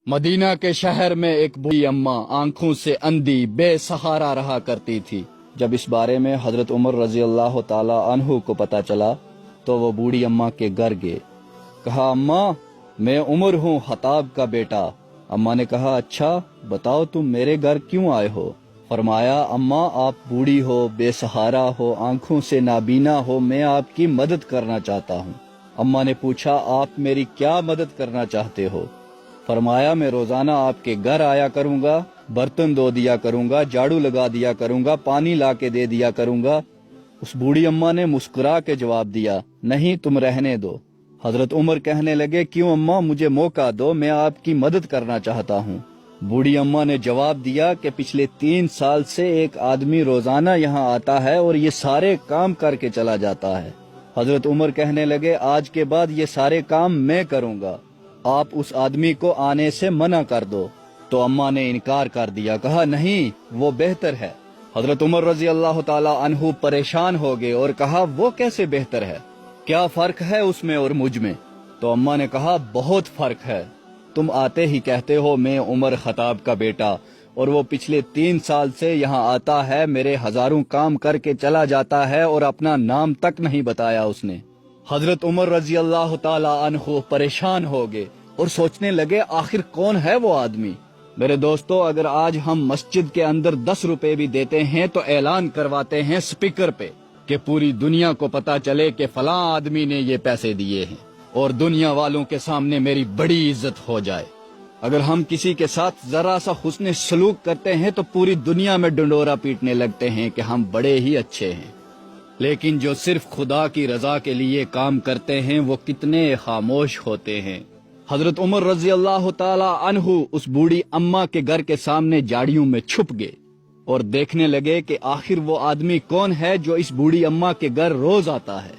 مدینہ کے شہر میں ایک بوڑھی اماں آنکھوں سے اندھی بے سہارا رہا کرتی تھی۔ جب اس بارے میں حضرت عمر رضی اللہ تعالی عنہ کو پتا چلا تو وہ بوڑھی اماں کے گھر گئے۔ کہا، اماں میں عمر ہوں، خطاب کا بیٹا۔ اماں نے کہا، اچھا بتاؤ تم میرے گھر کیوں آئے ہو؟ فرمایا، اماں آپ بوڑھی ہو، بے سہارا ہو، آنکھوں سے نابینا ہو، میں آپ کی مدد کرنا چاہتا ہوں۔ اماں نے پوچھا، آپ میری کیا مدد کرنا چاہتے ہو؟ فرمایا، میں روزانہ آپ کے گھر آیا کروں گا، برتن دھو دیا کروں گا، جھاڑو لگا دیا کروں گا، پانی لا کے دے دیا کروں گا۔ اس بوڑھی اماں نے مسکرا کے جواب دیا، نہیں تم رہنے دو۔ حضرت عمر کہنے لگے، کیوں اماں، مجھے موقع دو، میں آپ کی مدد کرنا چاہتا ہوں۔ بوڑھی اماں نے جواب دیا کہ پچھلے 3 سال سے ایک آدمی روزانہ یہاں آتا ہے اور یہ سارے کام کر کے چلا جاتا ہے۔ حضرت عمر کہنے لگے، آج کے بعد یہ سارے کام میں کروں گا، آپ اس آدمی کو آنے سے منع کر دو۔ تو اماں نے انکار کر دیا، کہا نہیں وہ بہتر ہے۔ حضرت عمر رضی اللہ تعالی عنہ پریشان ہو گئے اور کہا، وہ کیسے بہتر ہے؟ کیا فرق ہے اس میں اور مجھ میں؟ تو اماں نے کہا، بہت فرق ہے۔ تم آتے ہی کہتے ہو میں عمر خطاب کا بیٹا، اور وہ پچھلے 3 سال سے یہاں آتا ہے، میرے ہزاروں کام کر کے چلا جاتا ہے اور اپنا نام تک نہیں بتایا اس نے۔ حضرت عمر رضی اللہ تعالی عنہ پریشان ہو گئے اور سوچنے لگے، آخر کون ہے وہ آدمی؟ میرے دوستو، اگر آج ہم مسجد کے اندر 10 روپے بھی دیتے ہیں تو اعلان کرواتے ہیں سپیکر پہ کہ پوری دنیا کو پتا چلے کہ فلاں آدمی نے یہ پیسے دیے ہیں اور دنیا والوں کے سامنے میری بڑی عزت ہو جائے۔ اگر ہم کسی کے ساتھ ذرا سا حسن سلوک کرتے ہیں تو پوری دنیا میں ڈنڈورا پیٹنے لگتے ہیں کہ ہم بڑے ہی اچھے ہیں، لیکن جو صرف خدا کی رضا کے لیے کام کرتے ہیں وہ کتنے خاموش ہوتے ہیں۔ حضرت عمر رضی اللہ تعالی عنہ اس بوڑھی اماں کے گھر کے سامنے جھاڑیوں میں چھپ گئے اور دیکھنے لگے کہ آخر وہ آدمی کون ہے جو اس بوڑھی اماں کے گھر روز آتا ہے،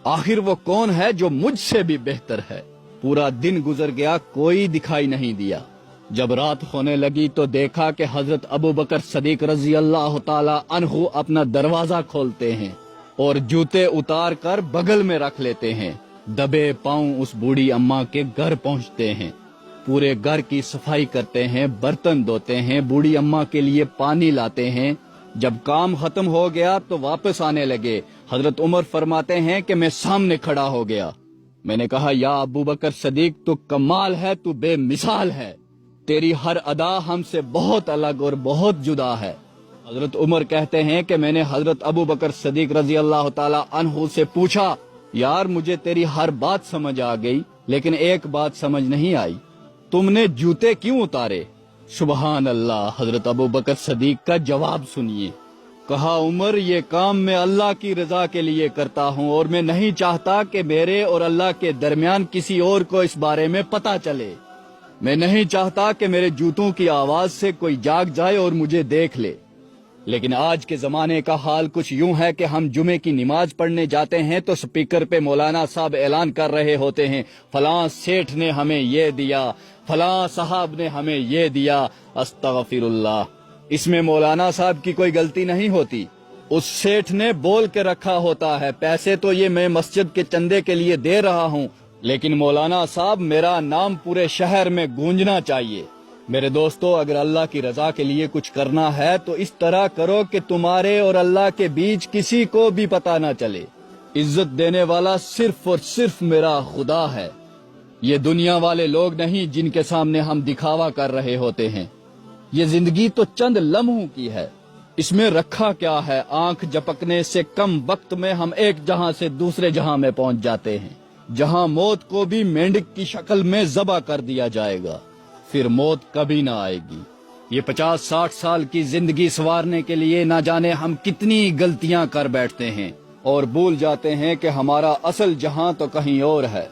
آخر وہ کون ہے جو مجھ سے بھی بہتر ہے۔ پورا دن گزر گیا، کوئی دکھائی نہیں دیا۔ جب رات ہونے لگی تو دیکھا کہ حضرت ابو بکر صدیق رضی اللہ تعالی عنہ اپنا دروازہ کھولتے ہیں اور جوتے اتار کر بغل میں رکھ لیتے ہیں، دبے پاؤں اس بوڑھی اماں کے گھر پہنچتے ہیں، پورے گھر کی صفائی کرتے ہیں، برتن دھوتے ہیں، بوڑھی اماں کے لیے پانی لاتے ہیں۔ جب کام ختم ہو گیا تو واپس آنے لگے۔ حضرت عمر فرماتے ہیں کہ میں سامنے کھڑا ہو گیا۔ میں نے کہا، یا ابو بکر صدیق، تو کمال ہے، تو بے مثال ہے، تیری ہر ادا ہم سے بہت الگ اور بہت جدا ہے۔ حضرت عمر کہتے ہیں کہ میں نے حضرت ابو بکر صدیق رضی اللہ تعالی عنہ سے پوچھا، یار مجھے تیری ہر بات سمجھ آ گئی، لیکن ایک بات سمجھ نہیں آئی، تم نے جوتے کیوں اتارے؟ سبحان اللہ! حضرت ابو بکر صدیق کا جواب سنیے۔ کہا، عمر یہ کام میں اللہ کی رضا کے لیے کرتا ہوں اور میں نہیں چاہتا کہ میرے اور اللہ کے درمیان کسی اور کو اس بارے میں پتا چلے۔ میں نہیں چاہتا کہ میرے جوتوں کی آواز سے کوئی جاگ جائے اور مجھے دیکھ لے۔ لیکن آج کے زمانے کا حال کچھ یوں ہے کہ ہم جمعے کی نماز پڑھنے جاتے ہیں تو سپیکر پہ مولانا صاحب اعلان کر رہے ہوتے ہیں، فلاں سیٹھ نے ہمیں یہ دیا، فلاں صاحب نے ہمیں یہ دیا۔ استغفر اللہ! اس میں مولانا صاحب کی کوئی غلطی نہیں ہوتی، اس سیٹھ نے بول کے رکھا ہوتا ہے، پیسے تو یہ میں مسجد کے چندے کے لیے دے رہا ہوں، لیکن مولانا صاحب میرا نام پورے شہر میں گونجنا چاہیے۔ میرے دوستو، اگر اللہ کی رضا کے لیے کچھ کرنا ہے تو اس طرح کرو کہ تمہارے اور اللہ کے بیچ کسی کو بھی پتہ نہ چلے۔ عزت دینے والا صرف اور صرف میرا خدا ہے، یہ دنیا والے لوگ نہیں جن کے سامنے ہم دکھاوا کر رہے ہوتے ہیں۔ یہ زندگی تو چند لمحوں کی ہے، اس میں رکھا کیا ہے؟ آنکھ جھپکنے سے کم وقت میں ہم ایک جہاں سے دوسرے جہاں میں پہنچ جاتے ہیں، جہاں موت کو بھی مینڈک کی شکل میں ذبح کر دیا جائے گا، پھر موت کبھی نہ آئے گی۔ یہ 50-60 سال کی زندگی سنوارنے کے لیے نہ جانے ہم کتنی غلطیاں کر بیٹھتے ہیں اور بھول جاتے ہیں کہ ہمارا اصل جہاں تو کہیں اور ہے۔